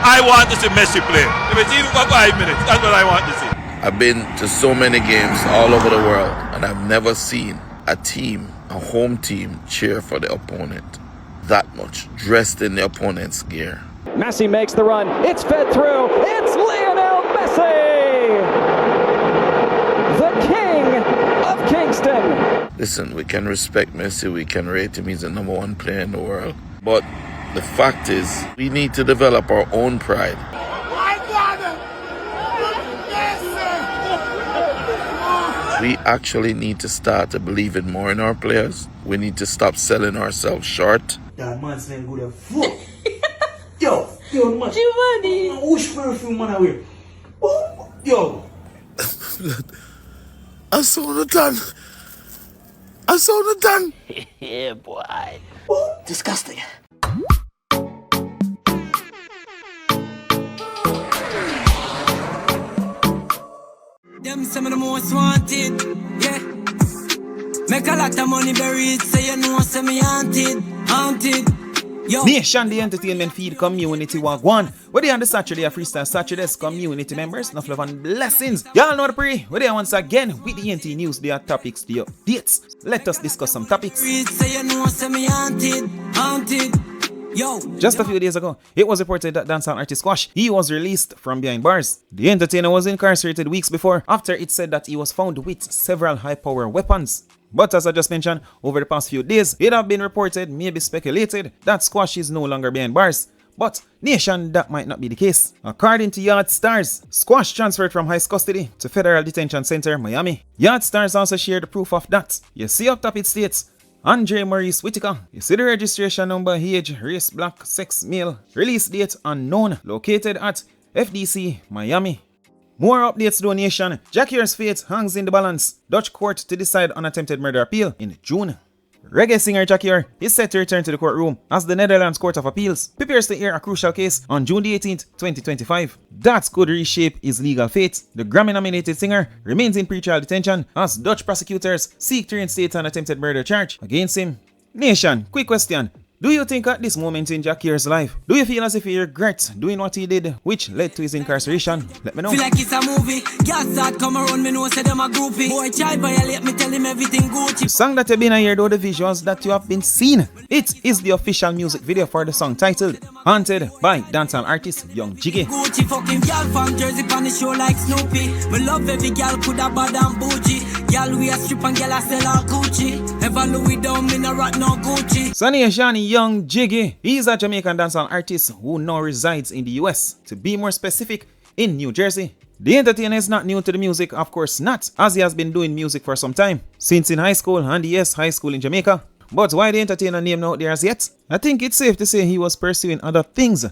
I want to see Messi play. If it's even for 5 minutes, that's what I want to see. I've been to so many games all over the world, and I've never seen a team, a home team, cheer for the opponent that much, dressed in the opponent's gear. Messi makes the run. It's fed through. It's Lionel Messi, the king of Kingston. Listen, we can respect Messi, we can rate him, he's the #1 player in the world. But the fact is, we need to develop our own pride. We actually need to start to believe in more in our players. We need to stop selling ourselves short. That man smell good as fuck. Yo, man. Giovanni. Which perfume man I wear? Yo. I saw the done. I saw the done. Yeah, boy. Disgusting. Them some of the most wanted, yeah. Make a lot of money buried, so you know some me haunted. Yo. Nation, the entertainment feed community wagwan. Where they on the Saturday Freestyle Saturdays community members, enough love and blessings. Y'all know the pre. Where they once again with the NT news, their topics, the updates. Let us discuss some topics. So you know some me haunted. Yo. Just a few days ago, it was reported that dancehall artist Squash, he was released from behind bars. The entertainer was incarcerated weeks before, after it said that he was found with several high-power weapons. But as I just mentioned, over the past few days, it have been reported, maybe speculated, that Squash is no longer behind bars. But nation, that might not be the case. According to Yard Stars, Squash transferred from ICE custody to Federal Detention Center, Miami. Yard Stars also shared the proof of that. You see up top it states, Andre Maurice Whitaker. You see the registration number, age, race, black, sex, male. Release date unknown. Located at FDC, Miami. More updates, donation. Jahcure's fate hangs in the balance. Dutch court to decide on attempted murder appeal in June. Reggae singer Jahcure is set to return to the courtroom as the Netherlands Court of Appeals prepares to hear a crucial case on June the 18th, 2025. That could reshape his legal fate. The Grammy-nominated singer remains in pretrial detention as Dutch prosecutors seek to reinstate an attempted murder charge against him. Nation, quick question. Do you think at this moment in Jahcure's life, do you feel as if he regrets doing what he did, which led to his incarceration? Let me know. Feel like it's a movie. Girls start come around me know say them a groupie. Boy child violate me tell him everything Gucci. The song that you've been hearing though, the visuals that you have been seeing. It is the official music video for the song titled Haunted by dancehall artist Young Jiggy. Gucci fucking girl from Jersey on the show like Snoopy. Me love every girl coulda bad and bougie. Girl we a strip and girl a sell all Gucci. Ever Louis down me no rat no Gucci. Sunny Shani Young Jiggy. He is a Jamaican dancehall artist who now resides in the US. To be more specific, in New Jersey. The entertainer is not new to the music, of course not, as he has been doing music for some time. Since in high school and yes, high school in Jamaica. But why the entertainer name not there as yet? I think it's safe to say he was pursuing other things,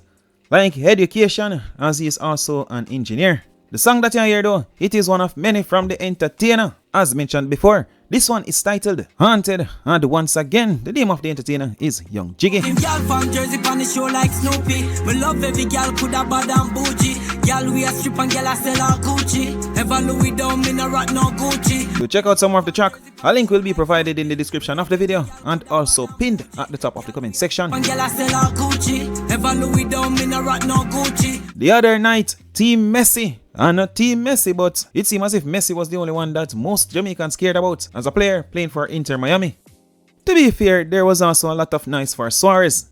like education, as he is also an engineer. The song that you hear though, it is one of many from the entertainer. As mentioned before, this one is titled Haunted, and once again, the name of the entertainer is Young Jiggy. Girl from Jersey on the show like Snoopy. Me love every girl coulda bad and bougie. Girl we a strip and girl a sell all Gucci. Ever Louis down me no rat no Gucci. To check out some more of the track, a link will be provided in the description of the video and also pinned at the top of the comment section. Girl a sell all Gucci. Ever Louis down me no rat no Gucci. The other night, Team Messi, and not Team Messi, but it seemed as if Messi was the only one that most Jamaicans cared about as a player playing for Inter Miami. To be fair, there was also a lot of noise for Suarez.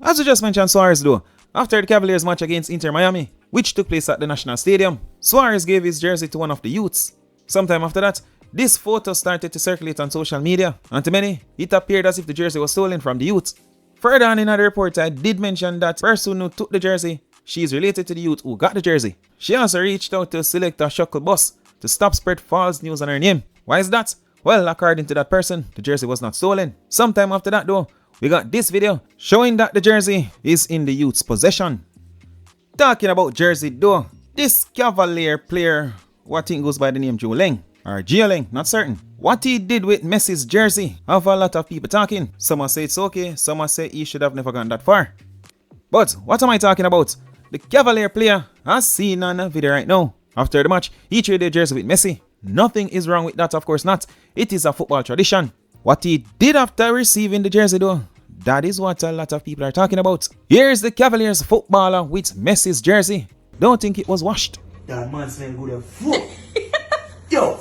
As we just mentioned Suarez though, after the Cavaliers match against Inter Miami, which took place at the National Stadium, Suarez gave his jersey to one of the youths. Sometime after that, this photo started to circulate on social media, and to many, it appeared as if the jersey was stolen from the youth. Further on in the report, I did mention that the person who took the jersey, she is related to the youth who got the jersey. She also reached out to Selector Shuckle Boss to stop spread false news on her name. Why is that? Well, according to that person, the jersey was not stolen. Sometime after that though, we got this video showing that the jersey is in the youth's possession. Talking about jersey though, this Cavalier player, what I think goes by the name Joleng, or Jioleng, not certain. What he did with Messi's jersey have a lot of people talking. Some say it's okay, some say he should have never gone that far. But what am I talking about? The Cavalier player, as seen on a video right now. After the match, he traded jersey with Messi. Nothing is wrong with that, of course not. It is a football tradition. What he did after receiving the jersey though, That is what a lot of people are talking about. Here's the Cavaliers footballer with Messi's jersey. Don't think it was washed. That man smell good as fuck. Yo,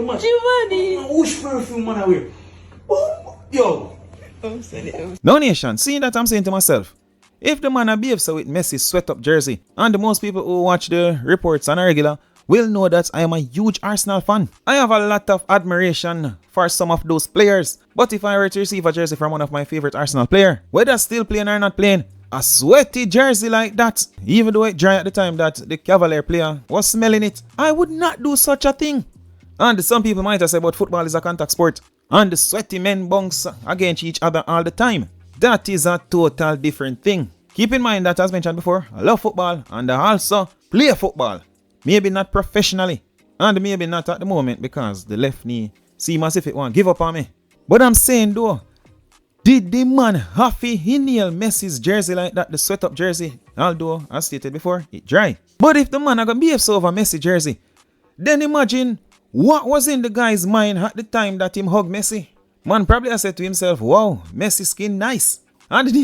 man. Giovanni. Which perfume man I wear? Oh, yo. No nation, seeing that I'm saying to myself, if the man behaves so with Messi's sweat up jersey, and the most people who watch the reports on a regular will know that I am a huge Arsenal fan. I have a lot of admiration for some of those players, but if I were to receive a jersey from one of my favorite Arsenal players, whether still playing or not playing, a sweaty jersey like that, even though it dry at the time that the Cavalier player was smelling it, I would not do such a thing. And some people might have said, but football is a contact sport, and the sweaty men bunks against each other all the time. That is a total different thing. Keep in mind that, as mentioned before, I love football and I also play football. Maybe not professionally, and maybe not at the moment because the left knee seems as if it won't give up on me. But I'm saying though, did the man have to inhale Messi's jersey like that, the sweat up jersey? Although, as stated before, it dry. But if the man are gonna behave so over Messi jersey, then imagine what was in the guy's mind at the time that him hugged Messi. Man probably has said to himself, wow, Messi skin nice. And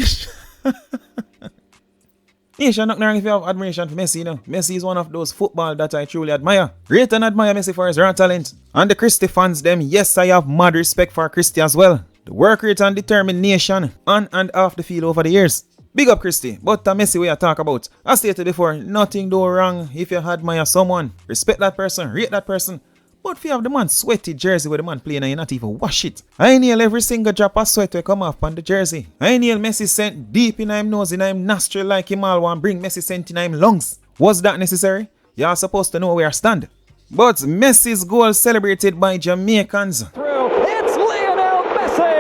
Nation, not wrong if you have admiration for Messi, you know. Messi is one of those football that I truly admire. Rate and admire Messi for his raw talent. And the Christie fans, them, yes, I have mad respect for Christie as well. The work rate and determination on and off the field over the years. Big up Christie, but Messi we I talk about. As stated before, nothing do wrong if you admire someone. Respect that person, rate that person. But if you have the man sweaty jersey where the man playing and you not even wash it, I nail every single drop of sweat will come off on the jersey. I nail Messi scent deep in him nose, in him nostril like him all want bring Messi scent in him lungs. Was that necessary? You are supposed to know where I stand. But Messi's goal celebrated by Jamaicans. Through, it's Lionel Messi!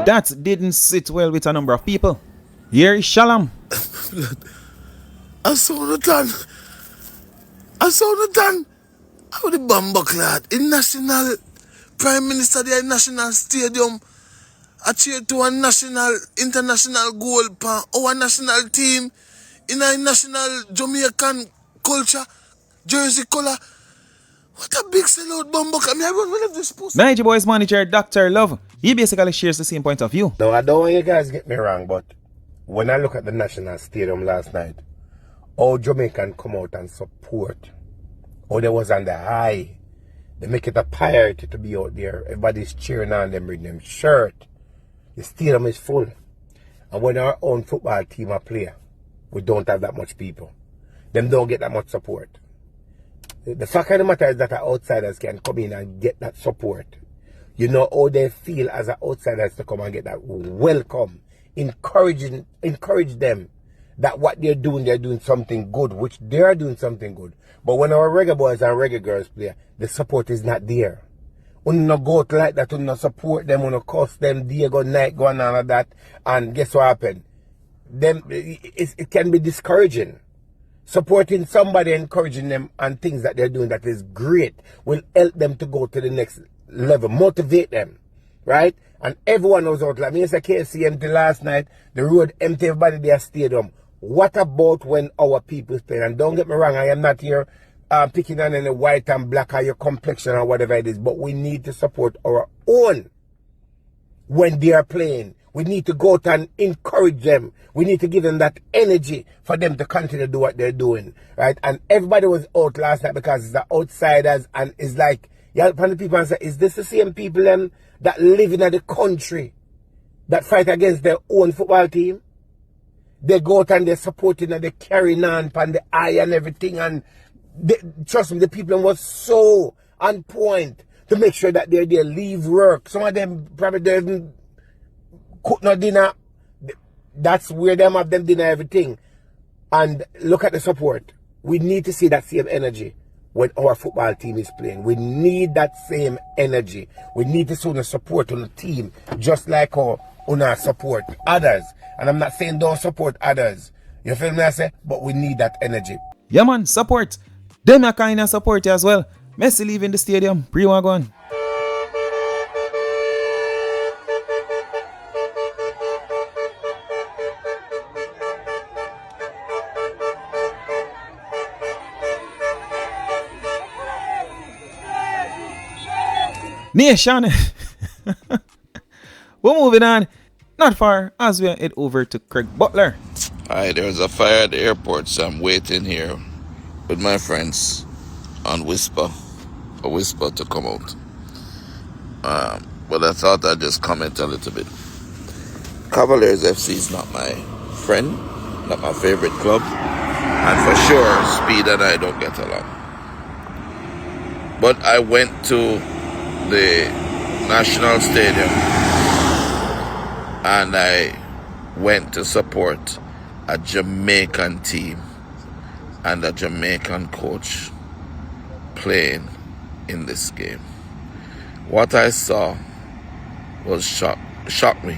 That didn't sit well with a number of people. Here is Shalom. I saw the done. How the Bamba clad in national prime minister there in national stadium. I cheer to a national international goal for our national team in a national Jamaican culture jersey color. What a big sellout Bamba. I mean, I don't believe this post. Niger Boys manager Dr. Love, he basically shares the same point of view. Now, I don't want you guys to get me wrong, but when I look at the national stadium last night, all Jamaican come out and support. Oh, there was on the high. They make it a priority to be out there. Everybody's cheering on them, bring them shirt. The stadium is full. And when our own football team are play, we don't have that much people. Them don't get that much support. The fact of the matter is that our outsiders can come in and get that support. You know how they feel as our outsiders to come and get that welcome. Encourage them that what they're doing something good, which they are doing something good. But when our reggae boys and reggae girls play, the support is not there. We not go out like that, we not support them, we not cuss them, day go night, go and all of that. And guess what happened? It can be discouraging. Supporting somebody, encouraging them and things that they're doing that is great will help them to go to the next level, motivate them, right? And everyone was out. Like me, it's a KFC empty last night, the road empty, everybody there stadium. What about when our people play? And don't get me wrong, I am not here picking on any white and black or your complexion or whatever it is, but we need to support our own when they are playing. We need to go out and encourage them. We need to give them that energy for them to continue to do what they're doing, right? And everybody was out last night because it's the outsiders, and it's like, yeah, the people and say, is this the same people that live in the country that fight against their own football team? They go out and they're supporting and they're carrying on the eye and everything. And trust me, the people was so on point to make sure that they leave work. Some of them probably don't cook no dinner. That's where them have them dinner, everything. And look at the support. We need to see that same energy when our football team is playing. We need that same energy. We need to show the support on the team, just like how we support others. And I'm not saying don't support others. You feel me I say? But we need that energy. Yeah man, support. Them are kind of support as well. Messi leaving the stadium. Pre-wagon. Nation. We're moving on. Not far as we head over to Craig Butler. Alright, there's a fire at the airport, so I'm waiting here with my friends on Whisper to come out. But I thought I'd just comment a little bit. Cavaliers FC is not my friend, not my favorite club, and for sure, Speed and I don't get along. But I went to the National Stadium and I went to support a Jamaican team and a Jamaican coach playing in this game. What I saw was shocked me.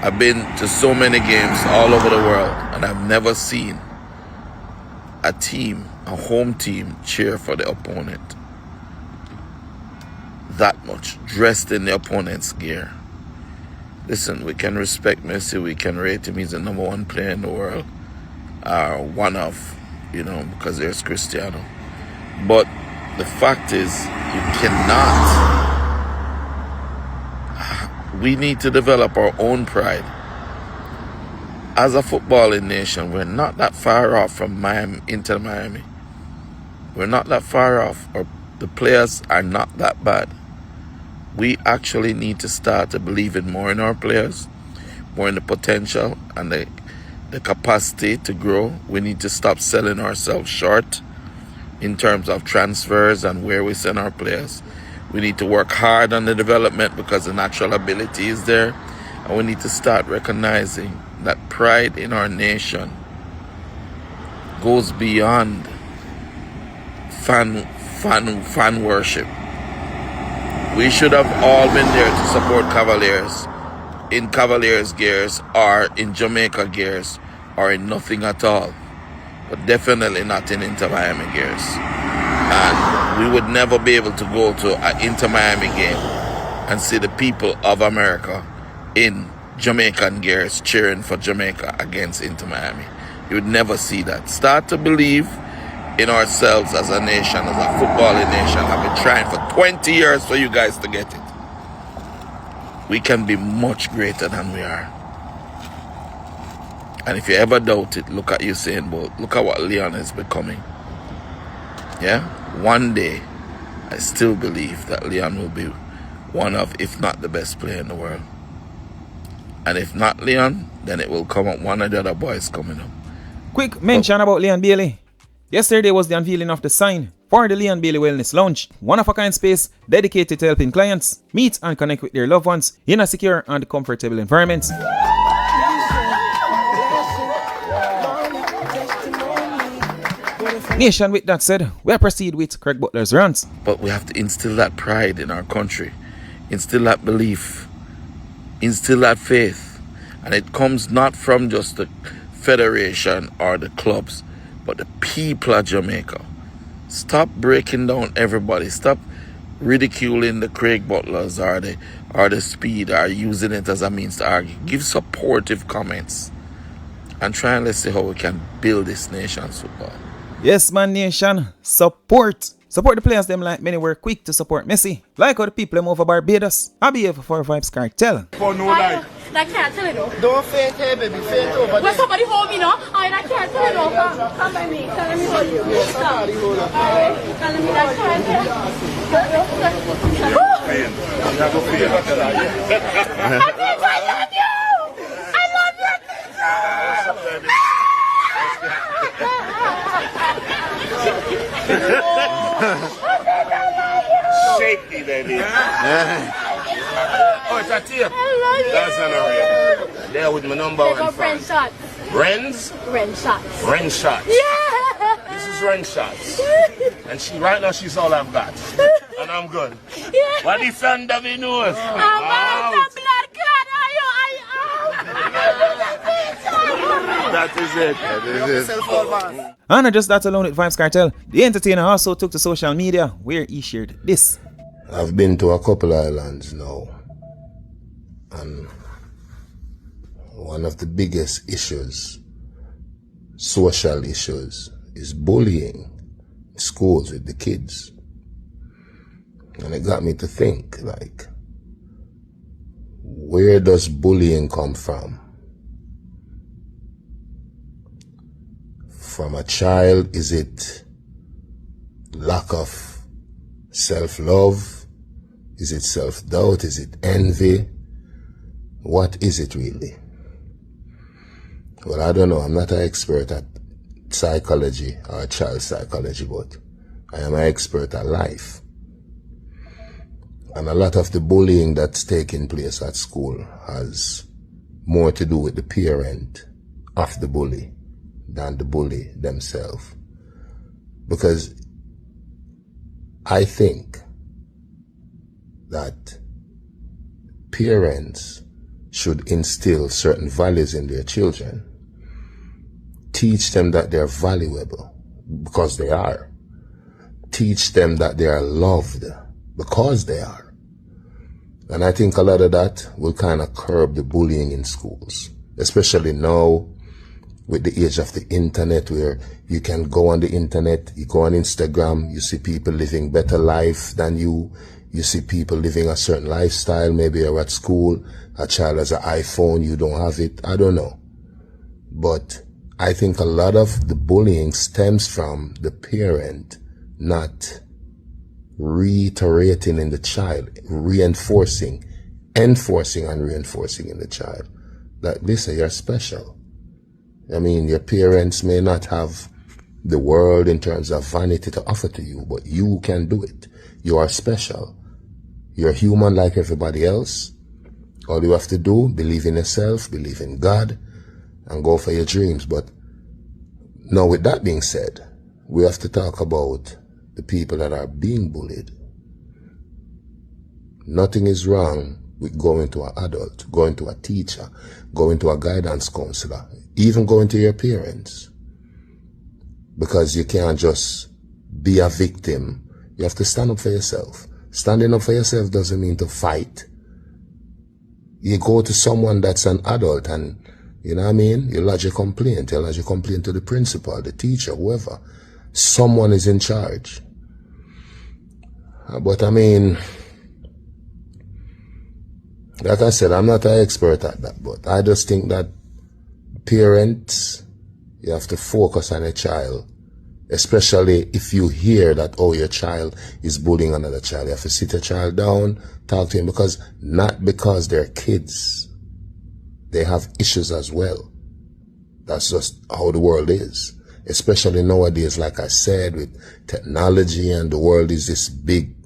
I've been to so many games all over the world and I've never seen a team, a home team, cheer for the opponent that much, dressed in the opponent's gear. Listen, we can respect Messi, we can rate him, he's the number one player in the world, one of, because there's Cristiano. But the fact is, you cannot. We need to develop our own pride. As a footballing nation, we're not that far off from Miami, Inter Miami. We're not that far off, or the players are not that bad. We actually need to start to believe in more in our players, more in the potential and the capacity to grow. We need to stop selling ourselves short in terms of transfers and where we send our players. We need to work hard on the development because the natural ability is there. And we need to start recognizing that pride in our nation goes beyond fan worship. We should have all been there to support Cavaliers in Cavaliers gears or in Jamaica gears or in nothing at all. But definitely not in Inter Miami gears. And we would never be able to go to an Inter Miami game and see the people of America in Jamaican gears cheering for Jamaica against Inter Miami. You would never see that. Start to believe in ourselves as a nation, as a footballing nation. I've been trying for 20 years for you guys to get it. We can be much greater than we are. And if you ever doubt it, look at Usain Bolt. Look at what Leon is becoming. Yeah? One day, I still believe that Leon will be one of, if not the best player in the world. And if not Leon, then it will come up one of the other boys coming up. Quick mention about Leon Bailey. Yesterday was the unveiling of the sign for the Leon Bailey Wellness Lounge, one-of-a-kind space dedicated to helping clients meet and connect with their loved ones in a secure and comfortable environment. Nation, with that said, we'll proceed with Craig Butler's rants. But we have to instill that pride in our country, instill that belief, instill that faith. And it comes not from just the federation or the clubs, but the people of Jamaica. Stop breaking down everybody. Stop ridiculing the Craig Butlers or the Speed or using it as a means to argue. Give supportive comments and try and let's see how we can build this nation's football. Yes, man, nation. Support the players them like many were quick to support Messi. Like how the people them over Barbados. I be here for Vibes Cartel. For no life. I can't tell it though. Don't faint here, baby. Faint over When there. somebody hold me now, I can't tell it though. Come by me. Tell me hold you. Stop. Alright. Tell me that can't tell. I love you. I love you. Shaky, baby. Oh, it's a tape. I love you. That's not a real. There with my number Take one up Ren fan. shots. Ren's? Ren shots. Ren shots. Yeah. This is Ren shots. And right now she's all I've got. And I'm good. Yeah. What the fan that we know? I'm blood clot. That is it. And not just that alone with Vibes Cartel, the entertainer also took to social media where he shared this. I've been to a couple islands now, and one of the biggest issues, social issues, is bullying in schools with the kids. And it got me to think, like, where does bullying come from? From a child, is it lack of self-love? Is it self-doubt? Is it envy? What is it really? Well, I don't know. I'm not an expert at psychology or child psychology, but I am an expert at life. And a lot of the bullying that's taking place at school has more to do with the parent of the bully than the bully themselves. Because I think that parents should instill certain values in their children. Teach them that they're valuable, because they are. Teach them that they are loved, because they are. And I think a lot of that will kind of curb the bullying in schools, especially now with the age of the internet, where you can go on the internet, you go on Instagram, you see people living better life than you. You see people living a certain lifestyle. Maybe you're at school, a child has an iPhone, you don't have it. I don't know. But I think a lot of the bullying stems from the parent not reiterating in the child, enforcing and reinforcing in the child that, listen, you're special. I mean, your parents may not have the world in terms of vanity to offer to you, but you can do it. You are special. You're human like everybody else. All you have to do, believe in yourself, believe in God, and go for your dreams. But now, with that being said, we have to talk about the people that are being bullied. Nothing is wrong with going to an adult, going to a teacher, going to a guidance counselor, even going to your parents. Because you can't just be a victim. You have to stand up for yourself. Standing up for yourself doesn't mean to fight. You go to someone that's an adult and, you know what I mean, you lodge a complaint. You lodge a complaint to the principal, the teacher, whoever. Someone is in charge. But I mean, like I said, I'm not an expert at that, but I just think that parents, you have to focus on a child, especially if you hear that, oh, your child is bullying another child. You have to sit your child down, talk to him, because not because they're kids, they have issues as well. That's just how the world is. Especially nowadays, like I said, with technology, and the world is this big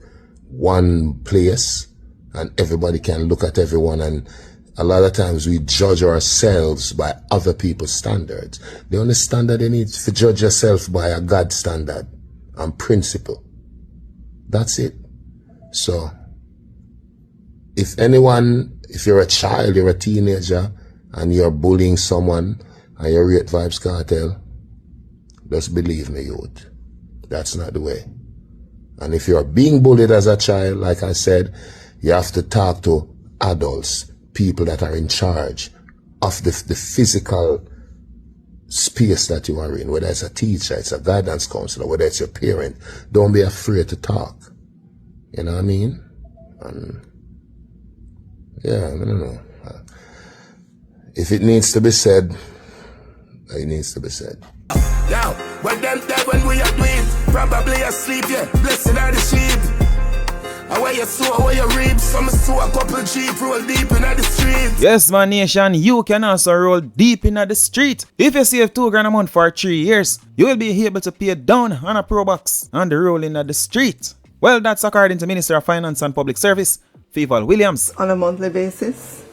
one place and everybody can look at everyone, and a lot of times we judge ourselves by other people's standards. The only standard you need to judge yourself by a God standard and principle. That's it. So if you're a child, you're a teenager, and you're bullying someone and you rate Vibes Cartel, just believe me, youth, that's not the way. And if you're being bullied as a child, like I said, you have to talk to adults, people that are in charge of the physical space that you are in, whether it's a teacher, it's a guidance counselor, whether it's your parent. Don't be afraid to talk. You know what I mean? And yeah, I don't know. If it needs to be said, it needs to be said. Now, when them dead when we are doing, probably asleep, yeah. Blessed are the sheep. Away you saw, away you reap. Some saw a couple sheep roll deep in the street. Yes, man, nation, you can also roll deep in the street. If you save $2,000 a month for 3 years, you will be able to pay down on a pro box on the rolling of the street. Well, that's according to Minister of Finance and Public Service, Feval Williams. On a monthly basis,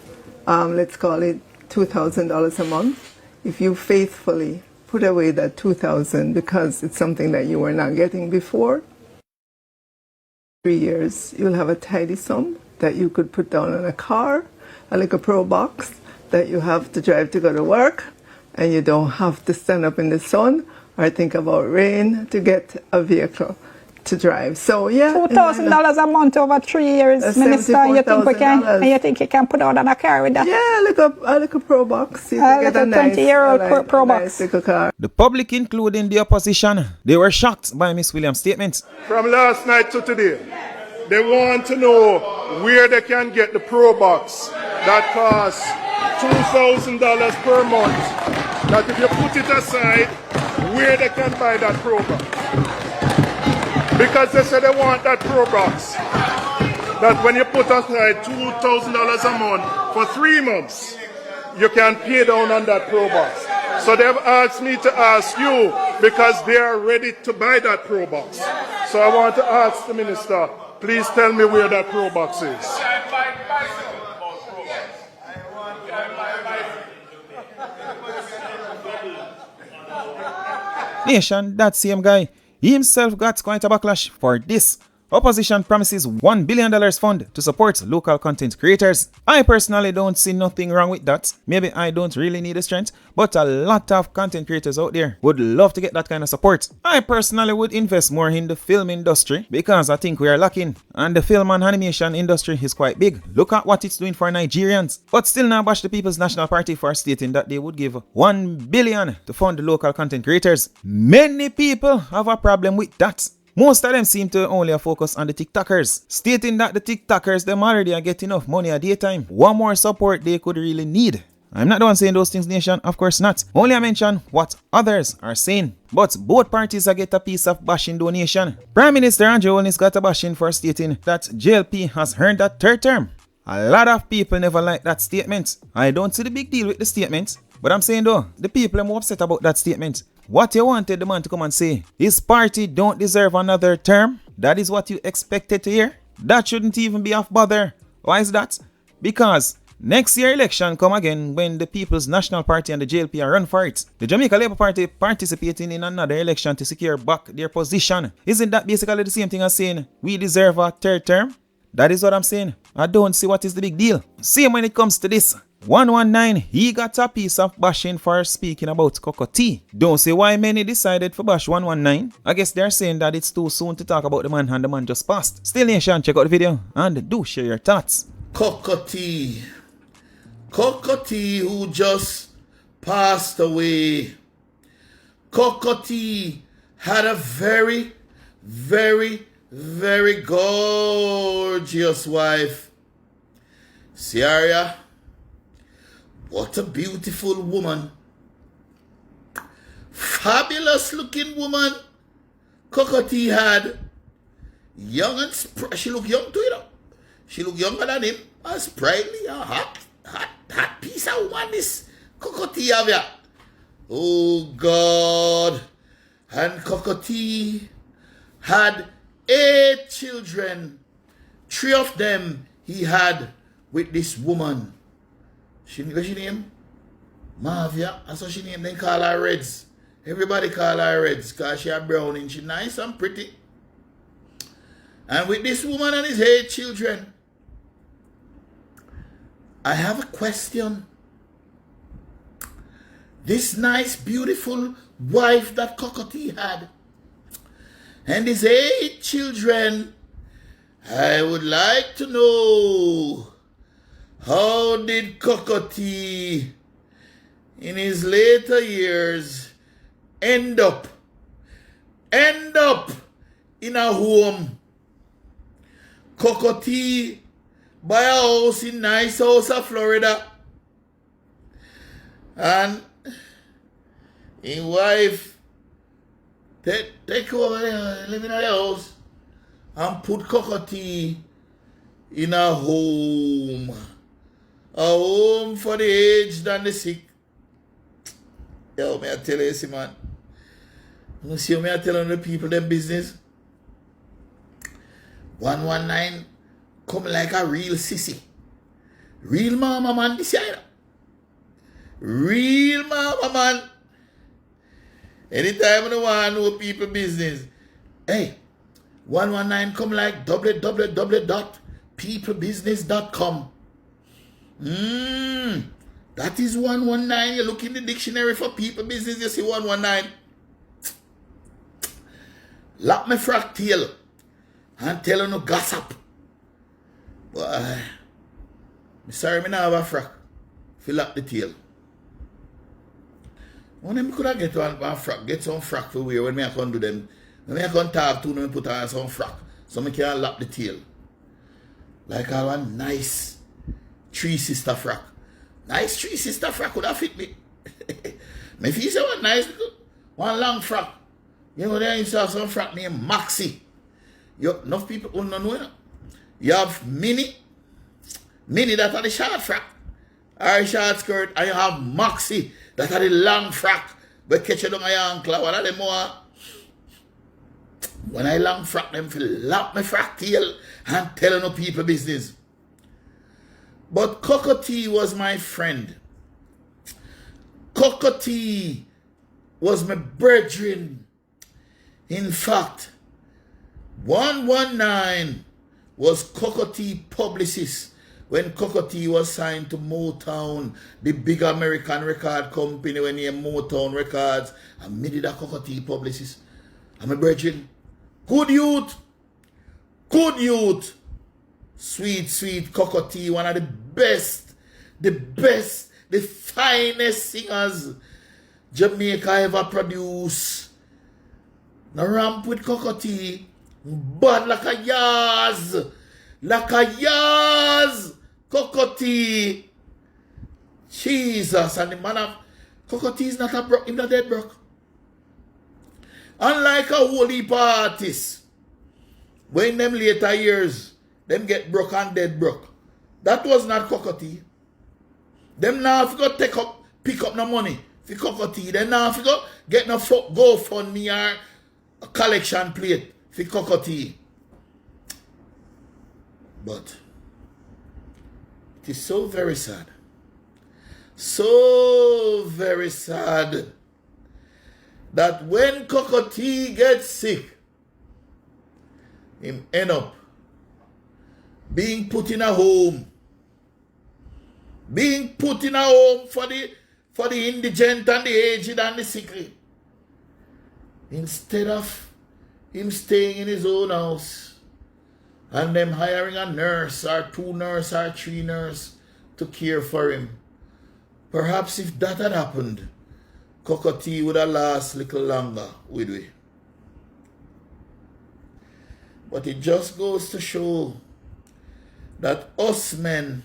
let's call it $2,000 a month. If you faithfully put away that $2,000 because it's something that you were not getting before, 3 years, you'll have a tidy sum that you could put down on a car, like a pro box that you have to drive to go to work, and you don't have to stand up in the sun or think about rain to get a vehicle to drive. So yeah, $2,000 a month over 3 years, Minister. You think we can? And you think you can put out on a car with that? Yeah, like a pro box. You can get a 20-year-old pro box. Car. The public, including the opposition, they were shocked by Miss Williams' statement. From last night to today, they want to know where they can get the Pro Box that costs $2,000 per month. That if you put it aside, where they can buy that Pro Box. Because they say they want that Pro Box. That when you put aside $2,000 a month for 3 months, you can pay down on that Pro Box. So they've asked me to ask you because they are ready to buy that Pro Box. So I want to ask the minister, please tell me where that Pro Box is. Nation, that same guy, he himself got quite a backlash for this. Opposition promises $1 billion fund to support local content creators. I personally don't see nothing wrong with that. Maybe I don't really need the strength, but a lot of content creators out there would love to get that kind of support. I personally would invest more in the film industry because I think we are lacking. And the film and animation industry is quite big. Look at what it's doing for Nigerians. But still now bash the People's National Party for stating that they would give $1 billion to fund local content creators. Many people have a problem with that. Most of them seem to only focus on the TikTokers, stating that the TikTokers them already are getting enough money a daytime. One more support they could really need. I'm not the one saying those things, nation, of course not. Only I mention what others are saying. But both parties are get a piece of bashing donation. Prime Minister Andrew Holness got a bashing for stating that JLP has earned that third term. A lot of people never like that statement. I don't see the big deal with the statement. But I'm saying though, the people are more upset about that statement. What you wanted the man to come and say, his party don't deserve another term? That is what you expected to hear? That shouldn't even be of bother. Why is that? Because next year election come again when the People's National Party and the JLP are run for it. The Jamaica Labour Party participating in another election to secure back their position. Isn't that basically the same thing as saying we deserve a third term? That is what I'm saying. I don't see what is the big deal. Same when it comes to this. 119, he got a piece of bashing for speaking about Cocoa Tea. Don't say why many decided for bash 119. I guess they're saying that it's too soon to talk about the man and the man just passed. Still nation, check out the video and do share your thoughts. Cocoa Tea who just passed away. Cocoa Tea had a very, very, very gorgeous wife. Syria. What a beautiful woman. Fabulous looking woman. Cocoa Tea had. Young and she looked young too, you know. She looked younger than him. A sprightly, a hot piece of woman this Cocoa Tea have ya. Oh God. And Cocoa Tea had 8 children. 3 of them he had with this woman. What's she name? Mavia. That's what she name. They call her Reds. Everybody call her Reds because she a brown and she nice and pretty. And with this woman and his 8 children, I have a question. This nice, beautiful wife that Cocoa Tea had and his 8 children, I would like to know, how did Cocoa Tea in his later years end up in a home? Cocoa Tea buy a house in nice house of Florida, and his wife take over there, live in a house and put Cocoa Tea in a home for the aged and the sick. Yo, may I tell you, see, man. You see, may I tell the people their business? 119 come like a real sissy. Real mama man this year. Real mama man. Anytime I want to know people business, hey, 119 come like www.peoplebusiness.com. That is 119. You look in the dictionary for people business, you see 119. Lock me frack tail and tell you no gossip. But I'm sorry, I don't have a frack. Fill up the tail. When I could get one frack, get some frack for wear when I can do them. When I can talk to them, put on some frack so I can lock the tail. Like I want nice three sister frock. Nice three sister frock would have fit me. Me feel say one nice one long frock. You know there used to have some frock named Maxi. Enough people don't know it. You have mini that are the short frock. Or short skirt, and you have Maxi that are the long frock. But catch you down your ankle. One of them more. When I long frock them feel lap my frock tail and telling no people business. But Cockatee was my friend. Cockatee was my brethren. In fact, 119 was Cockatee publicist when Cockatee was signed to Motown, the big American record company when he had Motown Records, and me did a Cockatee publicist. I'm a brethren. Good youth. Good youth. Sweet, sweet Cockatee, one of the best, the finest singers Jamaica ever produced. Now ramp with Cockatee, but like a yaz. Like a yaz. Cockatee. Jesus, and the man of Cockatee is not a broke, him not dead broke. Unlike a whole heap of artists, when in them later years, them get broke and dead broke. That was not Cockatee. Them now have to pick up no money for Cockatee. Them now have to get no GoFundMe or a collection plate for Cockatee. But it is so very sad. So very sad that when Cockatee gets sick, him end up being put in a home. Being put in a home for the indigent and the aged and the sickly. Instead of him staying in his own house and them hiring a nurse or two nurse or three nurse to care for him. Perhaps if that had happened, Cockatee would have lasted a little longer, would we? But it just goes to show that us men,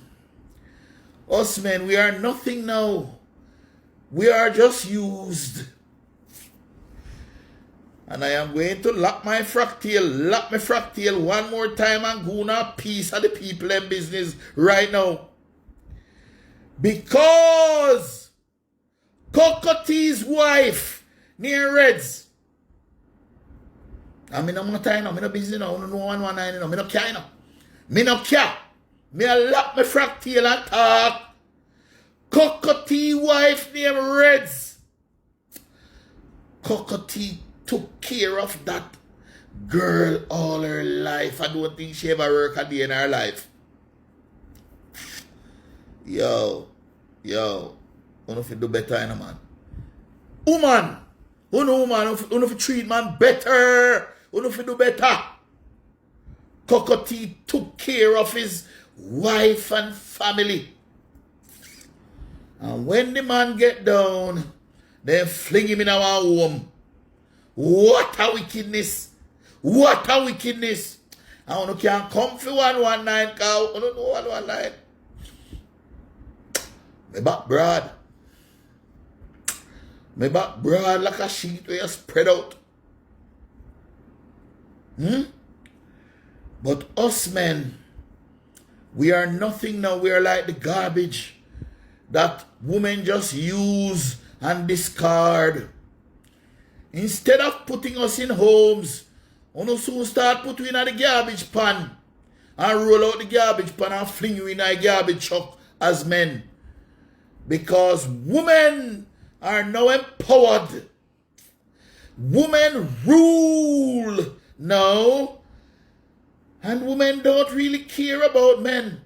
we are nothing now. We are just used. And I am going to lock my frock tail one more time and go on a piece of the people in business right now. Because Cockatee's wife near Reds. I mean, I'm not tired now. I'm not busy now. I don't know 119 now. I'm not care now. Me no care. Me a lock my frock tail and talk. Cockatee wife named Reds. Cockatee took care of that girl all her life. I don't think she ever worked a day in her life. Yo. You know if you do better, you know, man. Woman. You know, man. You know if you treat man better. You know if you do better. Cockatee took care of his wife and family. And when the man get down, they fling him in our home. What a wickedness. What a wickedness. I want to can't come for 119 cow. I don't know 119. Me back broad. Me back broad like a sheet where you spread out. But us men, we are nothing now. We are like the garbage that women just use and discard. Instead of putting us in homes, we will soon start putting you in the garbage pan and roll out the garbage pan and fling you in a garbage truck as men. Because women are now empowered. Women rule now. And women don't really care about men.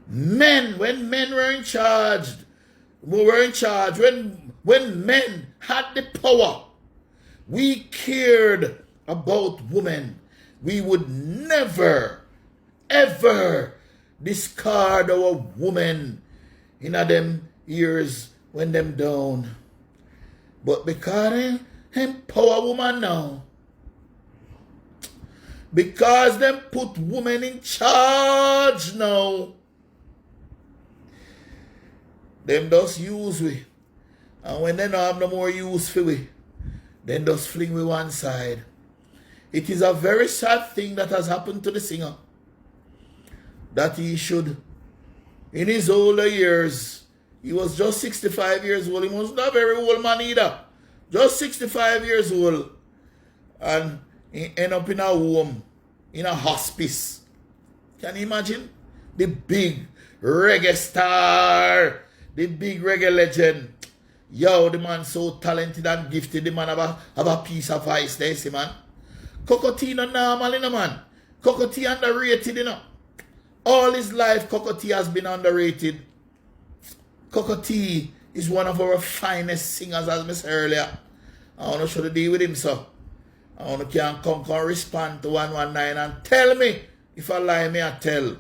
Men, when men were in charge, when men had the power, we cared about women. We would never, ever discard our women in them years when them down. But because empower woman now, Because them put women in charge now. Them just use we. And when they don't have no more use for we, then just fling we one side. It is a very sad thing that has happened to the singer. That he should, in his older years, he was just 65 years old. He was not a very old man either. Just 65 years old. And he end up in a home, in a hospice. Can you imagine? The big reggae star, the big reggae legend. Yo, the man so talented and gifted. The man have a piece of ice there, see man. Cocoa not normal, you know, man. Cocoa underrated, you know. All his life, Cocoa has been underrated. Cocoa is one of our finest singers, as I said earlier. I want to show the deal with him, so. I want to come respond to 119 and tell me if I lie, me I tell.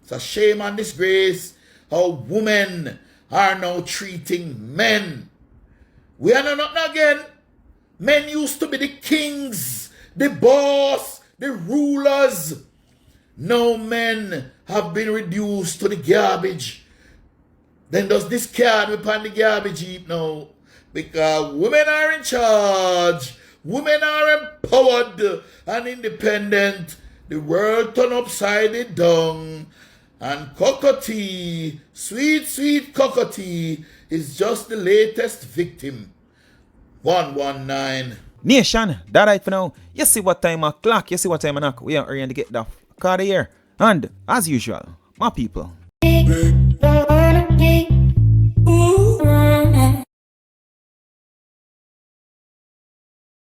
It's a shame and disgrace how women are now treating men. We are not nothing again. Men used to be the kings, the boss, the rulers. Now men have been reduced to the garbage. Then does this card upon the garbage heap now? Because women are in charge. Women are empowered and independent. The world turned upside down. And Cocoa Tea, sweet, sweet Cocoa Tea, is just the latest victim. 119. Nation, that right for now. You see what time o'clock, you see what time o'clock. We are ready to get the card here. And as usual, my people,